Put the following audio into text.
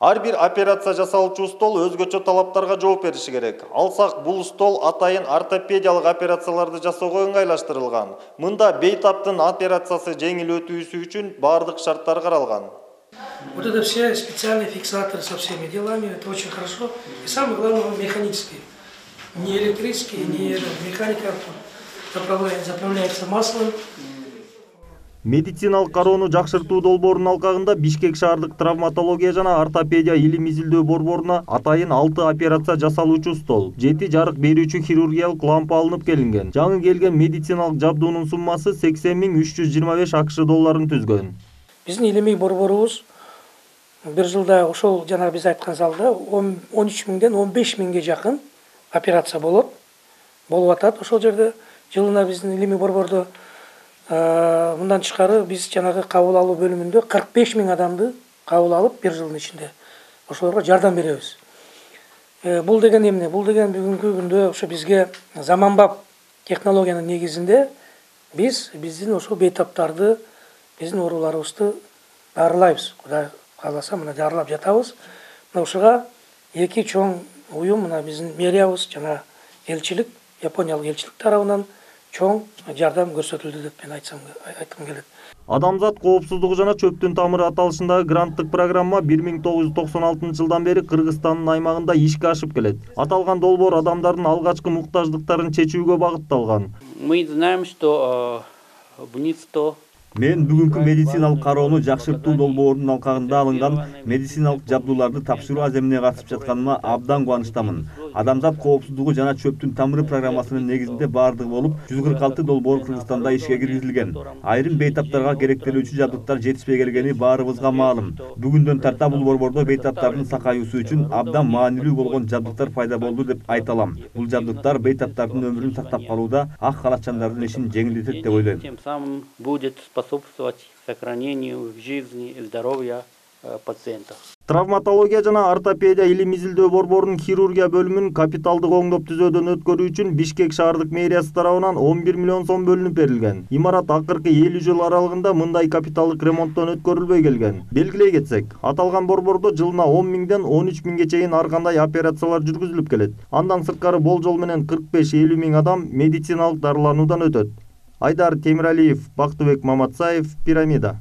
Ар бир операция жасалуучу стол өзгөчө талаптарга жооп бериши керек. Алсак, бул стол атайын ортопедиялык операцияларды жасоого ыңгайлаштырылган. Мында бейтаптын операциясы жеңил өтүүсү үчүн бардык шарттар каралган. Вот это все специальные фиксаторы со всеми делами, это очень хорошо. И самое главное, он механический. Не электрический, не механика, заправляется маслом. Медициналык кароону жакшыртуу долбоорунун алкагында Бишкек шаардык травматология жана ортопедия илим изилдөө борборуна атайын 6 операция жасалуучу стол, 7 жарык берүүчү хирургиялык лампа алынып келинген. Жаңы келген медициналык жабдуунун суммасы 80.325 АКШ долларын түзгөн. Биздин илимий борборубуз бир жылда ошол жана биз айткан залда 13.000ден 15.000ге жакын операция болуп атат. Ошол жерде жылына биздин илимий борбордо мындан тышкары биз жанагы кабыл алуу бөлүмүндө 45.000 адамды кабыл алып бир жылдын ичинде ошолорго жардам беребиз. Бул деген эмне? Бул деген бүгүнкү күндө ошо бизге заманбап технологиянын негизинде биздин ошо бейтаптарды, биздин ооруларыбызды дарылайбыз. Кудай кааласа, мына дарылап жатабыз. Мына ошого эки чоң уюм, мына биздин мэриябыз жана элчилик, Япониялык элчилик тарабынан чоң жардам көрсөтүлдү деп мен айткым келет. Адамзат коопсуздугу жана чөптүн тамыры аталышындагы гранттык программа 1996 жылдан бери Кыргызстандын аймагында ишке ашып келет. Аталган долбоор адамдардын алгачкы муктаждыктарын чечүүгө багытталган. Мы знаем, что БНИЦ-100 Мен бүгүнкү медициналык кароону жакшыртуу долбоорунун алкагында алынган медициналык жабдууларды тапшыруу аземине катышып жатканыма абдан кубанычтамын. Адамзат коопсуздугу жана чөптүн тамыры программасынын негизинде бардыгы болуп, 146 долбоор Кыргызстанда ишке киргизилген. Айрым бейтаптарга керектелүүчү жабдыктар жетишпей келгени баарыбызга маалым. Бүгүндөн тарта бул борбордо бейтаптардын сакаюусу үчүн абдан маанилүү болгон жабдыктар пайда болду деп айта алам. Бул жабдыктар бейтаптардын өмүрүн сактап калууда ак халатчандардын ишин жеңилдетет деп ойлойм. Тем самым будет способствовать сохранению жизни и здоровья пациентов. Травматология жана ортопедия илим изилдөө борборунун хирургия бөлүмүн капиталдык оңдоп түзөөдөн өткөрүү үчүн Бишкек шаардык мэриясы тарабынан 11 миллион сом бөлүнүп берилген. Имарат акыркы 50 жыл аралыгында мындай капиталдык ремонттон өткөрүлбөй келген. Белгилей кетсек, аталган борбордо жылына 10.000ден 13.000ге чейин ар кандай операциялар жүргүзүлүп келет. Андан сырткары болжол менен 45-50 миң адам медициналык дарылануудан өтөт. Айдар Темиралиев, Бактыбек Маматсаев, Пирамида.